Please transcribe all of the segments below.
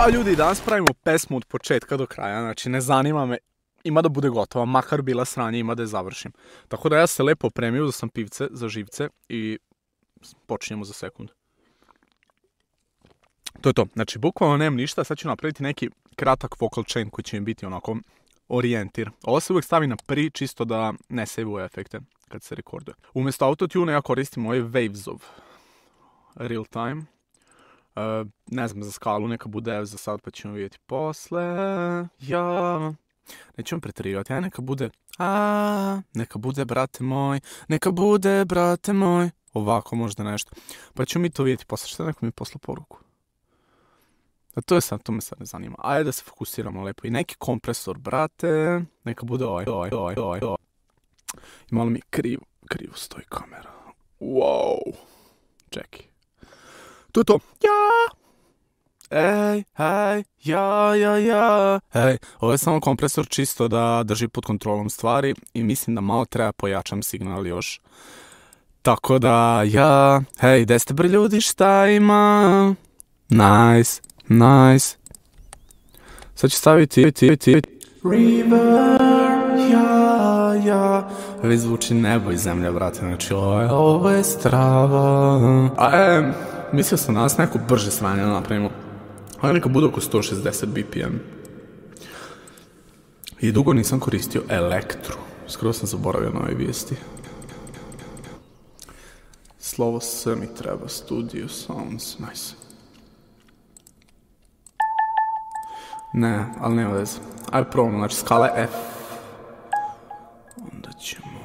Ja, ljudi, danas pravimo pesmu od početka do kraja, znači ne zanima me, ima da bude gotova, makar bila sranje, ima da je završim. Tako da ja se lepo opremio, da sam pivce za živce i počinjemo za sekund. To je to, znači bukvalno nemam ništa, sad ću napraviti neki kratak vocal chain koji će mi biti onako orijentir. Ovo se uvijek stavi na pri, čisto da ne save-uje efekte kad se rekorduje. Umjesto autotune ja koristim ovaj Wavesov real time. Ne znam, za skalu neka bude za sad, pa ćemo vidjeti posle. Ja, nećemo preterivati, neka bude neka bude brate moj, neka bude brate moj. Ovako možda nešto. Pa ćemo mi to vidjeti posle, šta neko mi posla poruku. A to je sad, to me sad ne zanima. Ajde da se fokusiramo lepo. I neki kompresor, brate, neka bude ovaj. I malo mi krivo stoji kamera. Wow. Čekaj. To je to. Ja. Ej, hej, ja. Hej, ovo je samo kompresor čisto da drži pod kontrolom stvari i mislim da malo treba pojačam signal još. Tako da, ja, hej, gde ste bre ljudi, šta ima? Nice. Sad ću staviti River, ja. Već zvuči nebo i zemlja, brate, znači ovo je strava. Mislio sam danas neko brže sranje da napravimo. Ovo neka bude oko 160 BPM. I dugo nisam koristio elektru. Skoro sam zaboravio na ove vijesti. Slovo S mi treba, Studio Sounds, nice. Ne, ali nema veze. Ajde probamo, znači skala je F. Onda ćemo...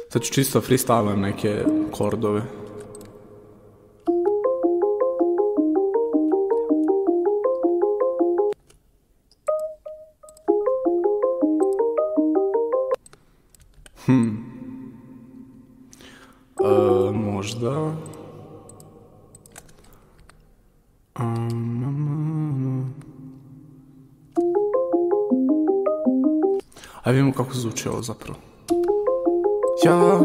Sad ću čisto freestylam neke kordove. Možda... Ajde vidimo kako zvuči ovo zapravo. Ja...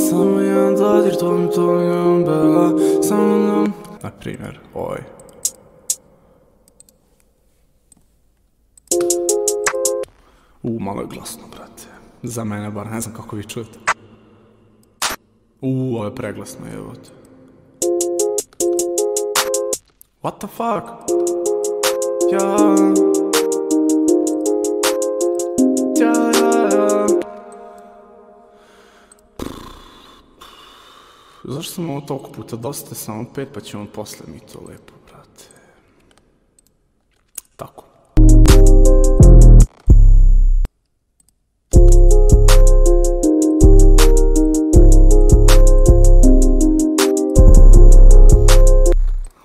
Samo jedan dodir, to mi je bela. Samo... Na primjer, ovaj. Malo je glasno, brate. Za mene bar, ne znam kako vi čujete. Ovo je preglasno, jebote. What the fuck? Ja. Zašto sam ovo toliko puta? Dosta samo 5, pa ćemo posle mi to lepo, brate. Tako.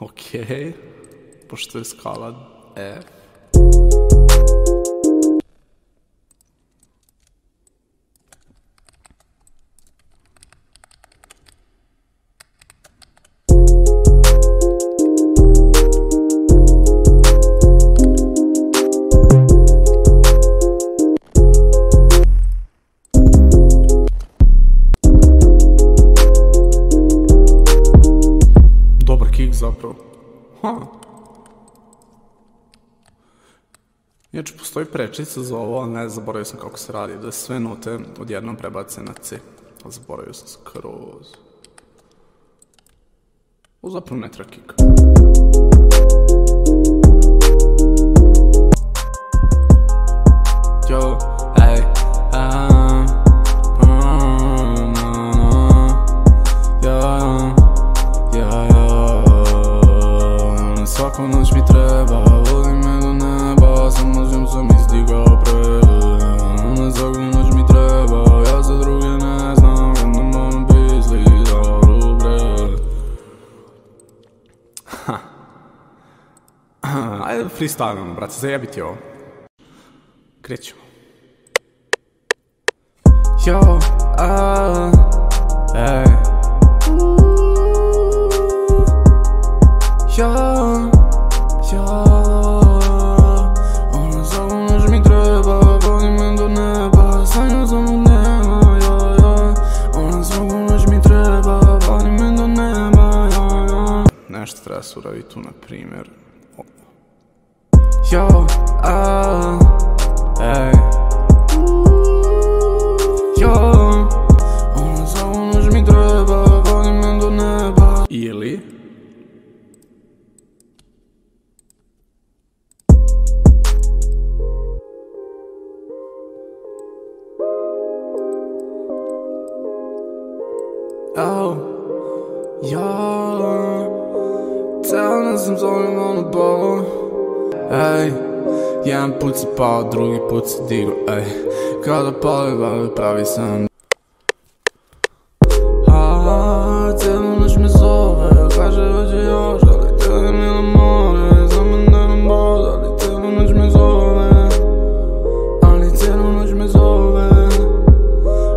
Okej, pošto je skala F. Dobar kick zapravo. Inače, postoji prečica za ovo, ali ne, zaboravio sam kako se radi, da sve note odjednom prebace na C. Ali zaboravio sam skroz. Ovo zapravo ne treba kick. Yo, ej, svaku noć mi treba, vodi me do neba, samo sam izdigao pre. Svaku noć mi treba, ja za druge ne znam, kad ne moram pisli za rubre. Ajde freestylam, brate, zajebiti ovo. Krećemo. Yo. ej. Ona samo noć mi treba, vodi me do neba, sanjam samo nema, ona samo noć mi treba, vodi me do neba, Nešto treba se uraditi tu, na primjer. Ej. Ona samo noć mi treba, vodi me do neba. Ili Cijel sam zovem ono bolo. Ej, jedan put si pao, drugi put si digo. Ej, kada pali pravi sam. Cijelu noć me zove, kaže hoće još, ali tebe mi na more. Znam da nam bod, ali cijelu noć me zove. Ali cijelu noć me zove.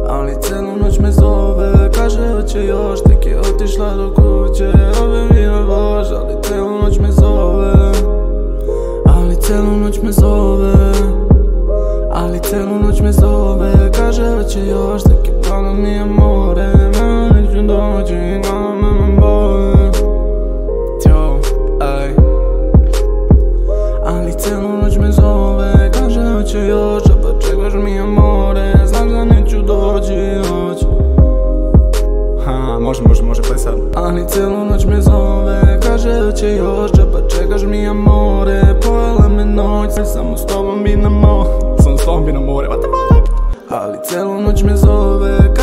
Ali cijelu noć me zove, kaže hoće još, tek je otišla do kuće. Ove mi je lož, ali cijelu noć me zove. Ali cijelu noć me zove. Ali cijelu noć me zove, kaže hoće još, tek je plano mi je more. Mene neću dođi, glava me bole. Ej. Ali cijelu noć me zove, kaže hoće još, a pa čekaš mi je more. Znam da neću dođi. Može play sad. Ali cijelu noć me zove, kaže hoće još, pa čekaš mi je more. Pojela me noć, samo s tobom bi na more. Samo s tobom bi na more, what the fuck? Ali cijelu noć me zove,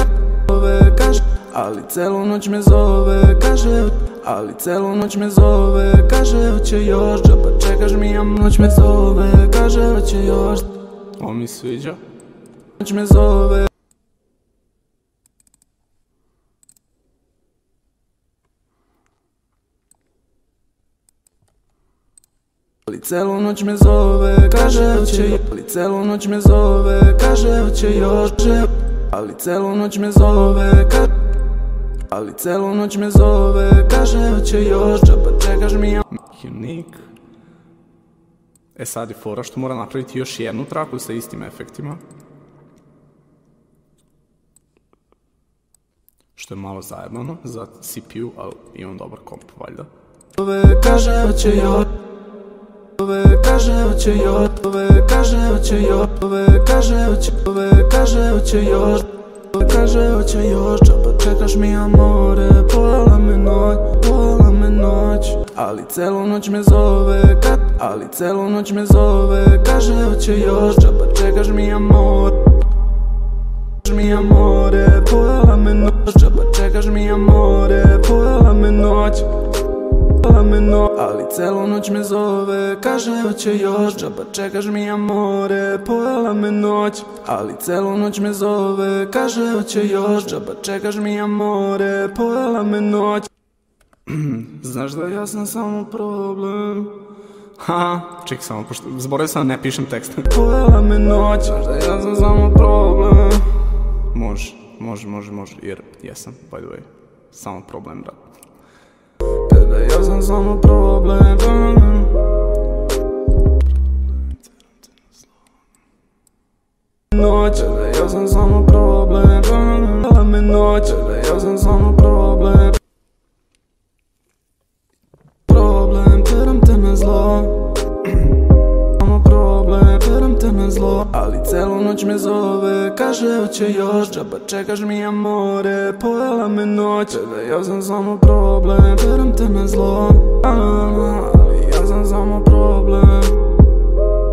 kaže. Ali cijelu noć me zove, kaže. Ali cijelu noć me zove, kaže hoće još, pa čekaš mi je noć me zove, kaže hoće još. Ovo mi sviđa. Noć me zove. Ali cijelu noć me zove, kaže hoće još. Ali cijelu noć me zove, kaže hoće još. Ali cijelu noć me zove, kaže. Ali cijelu noć me zove, kaže hoće još, pa čekaš mi je. Unique. E sad je fora što mora napraviti još jednu traku sa istim efektima. Što je malo zajebano za CPU, ali imam dobar komp, valjda. Kaže hoće još. Kaže hoće još. Kaže hoće još. Kaže hoće još. Kaže hoće još, pa čekaš mi amore. Pojela me noć. Ali cijelu noć me zove, ali cijelu noć me zove. Kaže hoće još, pa čekaš mi amore. Pojela me noć, pa čekaš mi amore. Pojela me noć. Ali cijelu noć me zove, kaže hoće još, pa čekaš mi amore. Pojela me noć. Ali cijelu noć me zove, kaže hoće još, pa čekaš mi amore. Pojela me noć. Znaš da ja sam samo problem. Ček samo, pošto zaboravio sam da ne pišem tekst. Pojela me noć, znaš da ja sam samo problem. Može, jer jesam, by the way. Samo problem, brat. Tebe, ja sam samo problem. Noć, tebe, ja sam samo problem. Pojela me noć, tebe, ja sam samo problem. Teram te na zlo. Samo problem, teram te na zlo. Ali cijelu noć me zove, kaže hoće još, pa čekaš mi amore. Pojela me noć, tebe, ja sam samo problem. Teram te na zlo. Ali ja sam samo problem.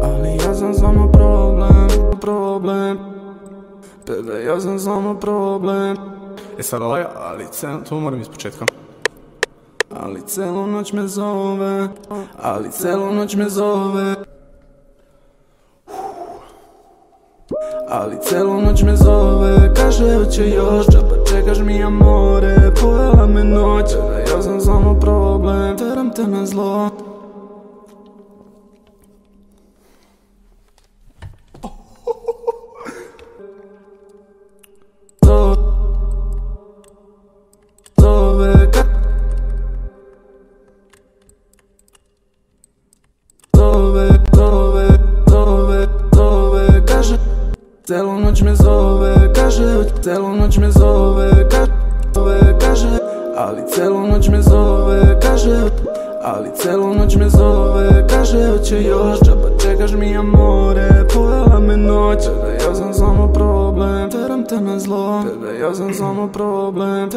Ali ja sam samo problem. Tebe, ja sam samo problem. E sad ovaj, ali to moram ispočetka. Ali cijelu noć me zove, ali cijelu noć me zove. Ali cijelu noć me zove, kaže hoće još, pa čekaš mi amore. Pojela me noć, ja sam samo problem. Teram te na zlo. zove, kaže, ali celu noć me zove, kaže, ali celu noć me zove, kaže, hoće još, džaba čekaš mi amore, pojela me noć, bebe, ja sam samo problem, teram te na zlo, bebe, ja sam samo problem,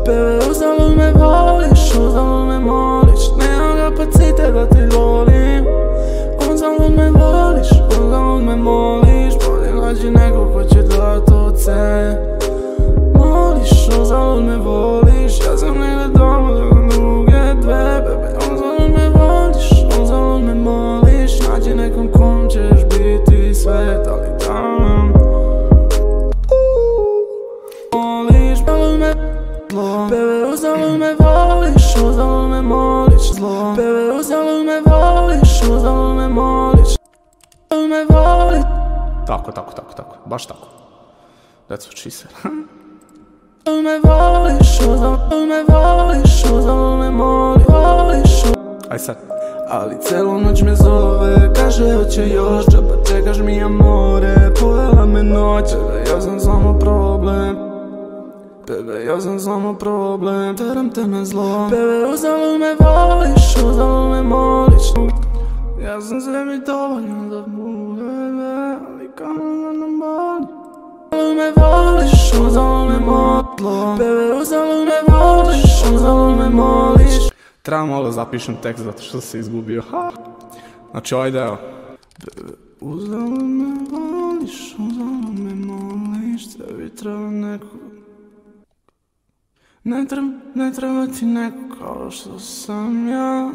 bebe, uzalud me voliš, uzalud me moliš, nemam kapacite da te volim, uzalud me voliš, uzalud me moliš, bolje nađi nekog ko će dat oce, moliš, uzalud me voliš, ja sam negdje doma, druge dve, bebe, uzalud me voliš, uzalud me moliš, nađi nekom kom ćeš biti svet, ali tam moliš, uzalud me zlo, bebe, uzalud me voliš, uzalud me moliš, zlo, bebe, uzalud me voliš, uzalud me moliš, uzalud me voliš. Tako, baš tako. That's what she said. Uzalud me voliš, uzalud me voliš, uzalud me moliš. Aj sad. Ali celu noć me zove, kaže hoće još, džaba čekaš mi amore, pojela me noć, bebe, ja sam samo problem, bebe, ja sam samo problem, teram te na zlo, bebe, uzalud me voliš, uzalud me moliš, ja sam sebi dovoljan da bude, ali kamo da nam boli, uzalud me voliš, uzalud me moliš, bebe, uzalud me voliš, uzalud me moliš. Trebam malo zapišem tekst zato što se izgubio. Znači ovaj deo. Uzalud me voliš, uzalud me moliš, tebi treba neko. Ne treba ti neko kao što sam ja.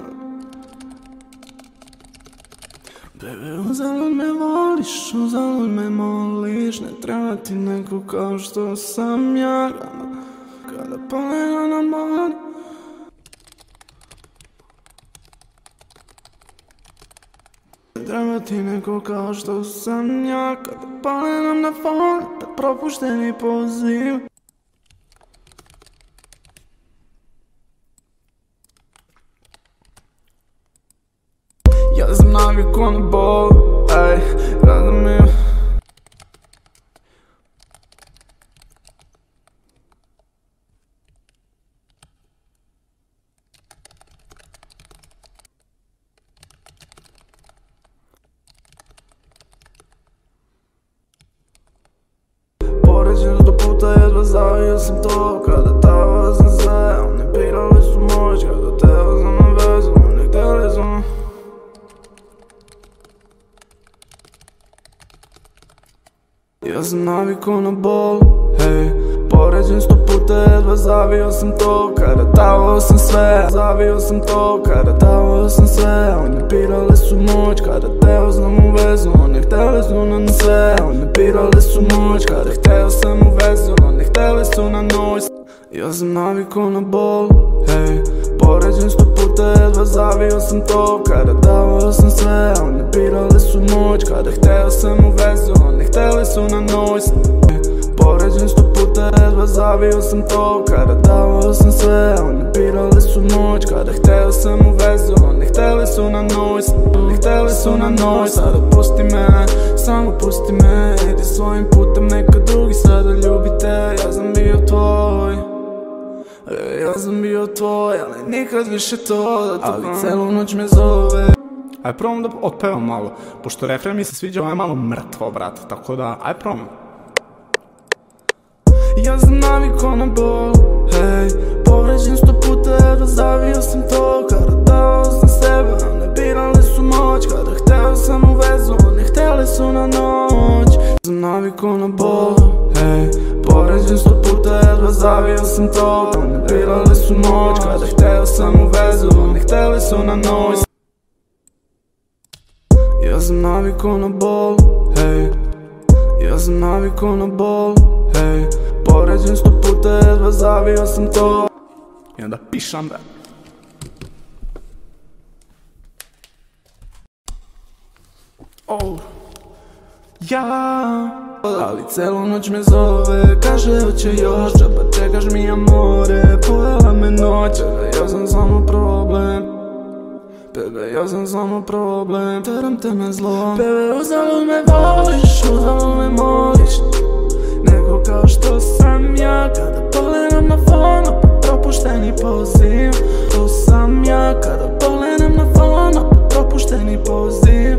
Bebe, uzalud me voliš, uzalud me moliš, ne treba ti neko kao što sam ja. Kada polena na mani. Ne treba ti neko kao što sam ja, kada pale nam na fon, pred propušteni poziv. Ja sam navikao na bol, ej, razumio. Poređen do puta jedva zavio sam to, kada tavao sam sve, oni pirali su moć, kada teo sam na vezu, oni htjeli su me. Ja sam navikao na bol, hej, poređen 100 puta jedva zavio sam to, kada tavao sam sve, zavio sam to, kada tavao sam sve, oni pirali su moć, kada teo sam u vezu, oni htjeli su nam sve, oni pirali su moć, kada hteo sam u vezu, oni htjeli su na noć. Ja sam navikao na bol, hej, poređen 100 puta jedva zavio sam to, kada davao sam sve, oni pirali su moć, kada hteo sam u vezu, oni htjeli su na noć. Poređen 100 puta jedva zavio sam to, kada davao sam sve, oni pirali su moć, kada hteo sam u vezu, oni htjeli su na noć, oni htjeli su na noć. Sada pusti me, samo pusti me, idi svojim putem, neka drugi sada ljubite, ja sam bio tvoj. Ja sam bio tvoj, ali nikad više to da te ali celu noć me zove. Aj probam da otpevam malo, pošto refren mi se sviđa, ovo je malo mrtvo, brate, tako da, aj probam. Ja sam navikao na bol, hej, povređen 100 puta jedva zavio sam to, kada dao sam sebe, oni birali su moć, kada hteo sam u vezu, oni htjeli su na noć. Ja sam navikao na bol, hej, povređen 100 puta jedva zavio sam to, oni birali su moć, kada hteo sam u vezu, oni htjeli su na noć. Ja sam navikao na bol, hej, ja sam navikao na bol, hej, poređen 100 puta jedva zavio sam to. I onda pišam da. Oh, ja, ali celu noć me zove, kaže hoće još, džaba čekaš mi amore, pojela me noć, bebe, ja sam samo problem, bebe, ja sam samo problem, teram te na zlo, bebe, uzalud me voliš, uzalud me moliš, neko neko kao što sam ja. Kada pogledam na fon, opet propušteni poziv. To sam ja, kada pogledam na fon, opet propušteni poziv.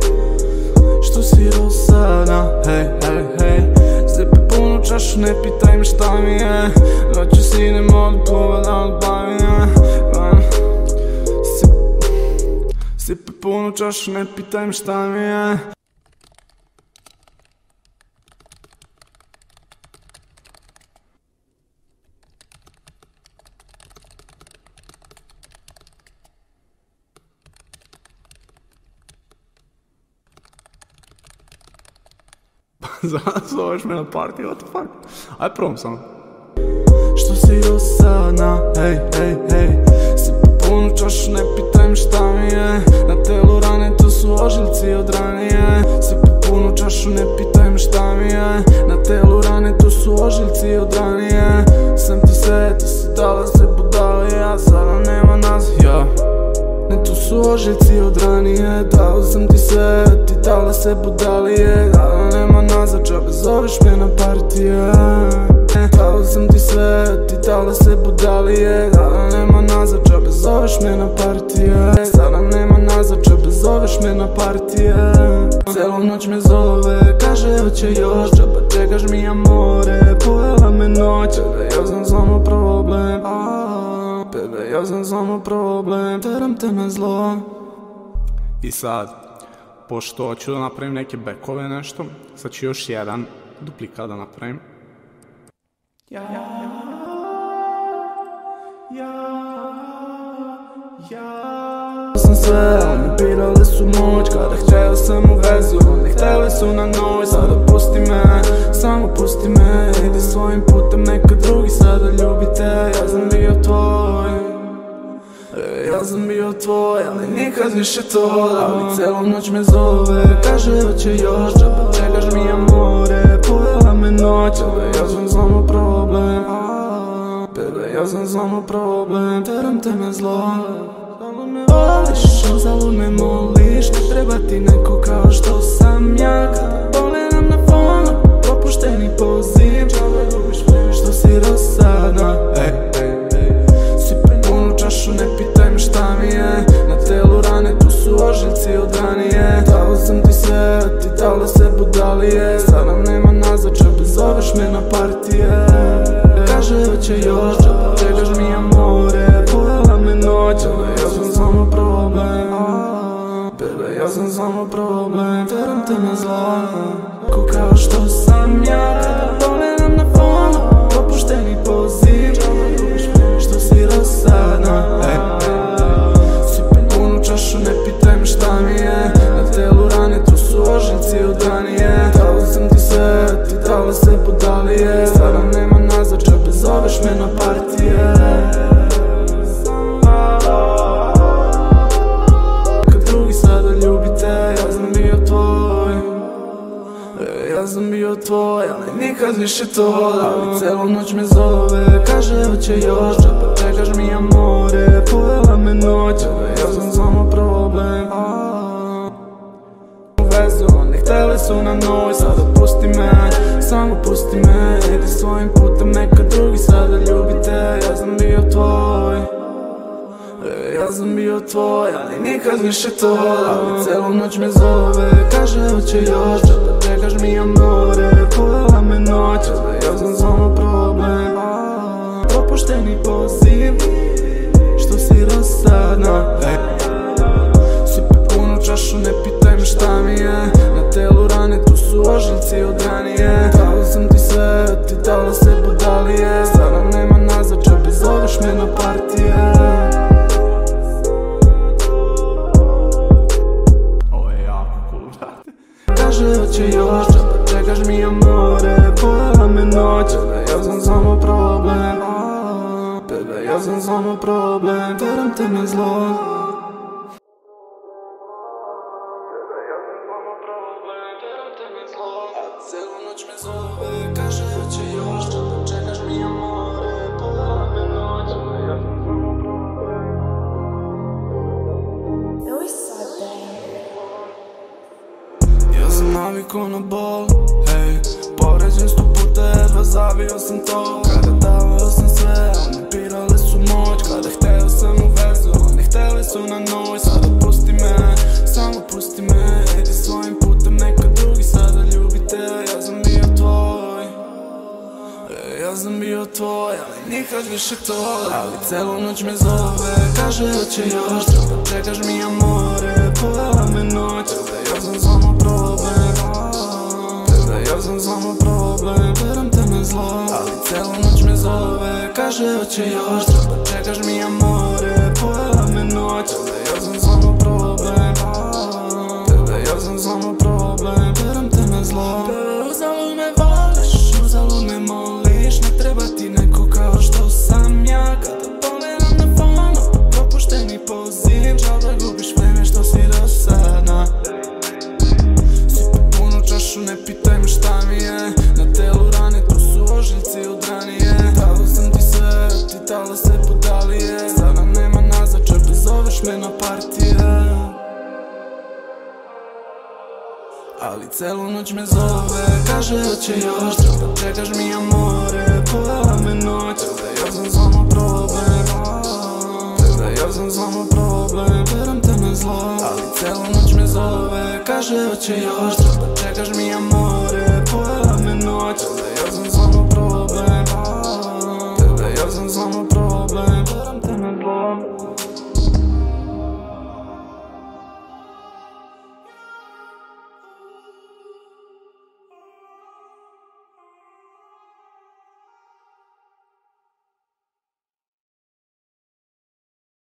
Što si dosada, hej, hej, hej. Sipe punu čašu, ne pitaj me šta mi je. Noću si idem od kluba da odbavim. Sipe punu čašu, ne pitaj me šta mi je. Zoveš me na partiju, what the fuck? Aj probam samo. Što si dosadna, hej, hej, hej. Sipe punu čašu, ne pitaj me šta mi je. Na telu rane, to su ožiljci od ranije. Sipe punu čašu, ne pitaj me šta mi je. Na telu rane, to su ožiljci od ranije. Sam ti sve, ti si dala se budali, a sada nema nazad, ja. Ne, to su ožiljci od ranije. Dao sam ti sve, ti dala se budalije. Sada nema nazad, džabe zoveš me na partije. Dao sam ti sve, ti dala se budalije. Sada nema nazad, džabe zoveš me na partije. Sada nema nazad, džabe zoveš me na partije. Celu noć me zove, kaže hoće još. Džaba čekaš mi amore, pojela me noć. Bebe, ja sam samo problem. Bebe, ja sam samo problem. Teram te na zlo. I sad, pošto hoću da napravim neke bekove nešto, sad ću još jedan duplikat da napravim. Ja sam sve, oni pirali su moć. Kada htjeli sam u vezu, oni htjeli su na noć. Sada pusti me, samo pusti me. Idi svojim putem, neka drugi sada ljubi te. Ja sam bio tvoj, ja sam bio tvoj, ali nikad više to. Ali celu noć me zove, kaže hoće još. Džaba čekaš mi amore, pojela me noć. Bebe, ja sam samo problem. Bebe, ja sam samo problem. Teram te na zlo. Zalud me voliš, zalud me moliš. Ne treba ti neko kao što sam ja. Kada pogledam na fon, propušteni poziv. Džaba ljubiš me, što si dosadna, ej, ej, ej. Sipe punu čašu, ne pitaj me šta mi je. Na telu rane, tu su ožiljci od ranije. Dao sam ti sve, ti dala se budalije. Sada nema nazad, džabe zoveš me na partije. Kaže hoće još, džaba čekaš mi amore. Pojela me noć, bebe, ja sam samo problem. Bebe, ja sam samo problem. Teram te na zlo, ko kao što sam ja. Kada pogledam na fon, propušteni poziv. Što si dosadna, sipe punu čašu, ne pitaj me šta mi je. Na telu rane, tu su ožiljci od ranije. Dao sam ti sve, ti dala se budalije. Sada nema nazad, džabe zoveš me na partije. Kad drugi sada ljubi te, ja sam bio tvoj. Ja sam bio tvoj, ali nikad više to. Ali celu noć me zove, kaže hoće još. Džaba čekaš mi amore, pojela me noć. Bebe, ja sam samo problem. U vezu, oni htjeli su na noć. Sada pusti me, samo pusti me. Idi svojim putem, neka drugi sada ljubi te. Ja sam bio tvoj, ja sam bio tvoj, ali nikad više to. Ali celu noć me zove, kaže hoće još. Džaba čekaš mi amore, pojela me noć. Bebe, ja sam samo problem. Propušteni poziv, što si dosadna, sipe punu čašu, ne pitaj me šta mi je. Na telu rane, tu su ožiljci od ranije. Dao sam ti sve, ti dala se budalije. Sada nema nazad, džabe zoveš me na partije. Ovo je jako cool, brate. Kaže hoće još, džaba čekaš mi amore. Pojela me noć, bebe, ja sam samo problem. Bebe, ja sam samo problem. Teram te na zlo. Celu noć me zove, kaže hoće još. Džaba čekaš mi amore, pojela me noć. Ja sam samo problem. Ja sam navikao na bol, hej. Povređen 100 puta, jedva zavio. dobio sam to. Kada davao sam sve, oni birali su moć. Kada hteo sam u vezu, oni hteli su na noć. Sada pusti me, samo pusti me, idi svojim putem, neka drugi sada ljubi te. Ja sam bio tvoj, ja sam bio tvoj, ali nikad više to. Ali celu noć me zove, kaže hoće još, treba čekaš mi amore. Povela me noć, da ja sam samo problem, da ja sam samo problem, veram te na zlo. Ali celu noć me zove, kaže hoće još, treba čekaš mi amore. Povela me noć, da ja sam samo problem, da ja sam samo problem, veram te na zlo. Uzalud me voliš, uzalud me moliš, ne treba ti neko kao što sam ja. Kada pogledam na fonu, propušteni poziv, žal da gubiš vreme što si dosadna. Sipe punu čašu, ne pitaj me šta mi je, na telu rane, tu su ožiljci od ranije. Dao sam ti sve, ti dala se budalije, sada nema nazad, čepe zoveš me na partije. Ali celu noć me zove, kaže hoće još, treba čekaš mi amore. Povela me noć, da ja sam samo problem, da ja sam samo problem, veram te na zlo. Ali celu noć me zove, kaže hoće još, treba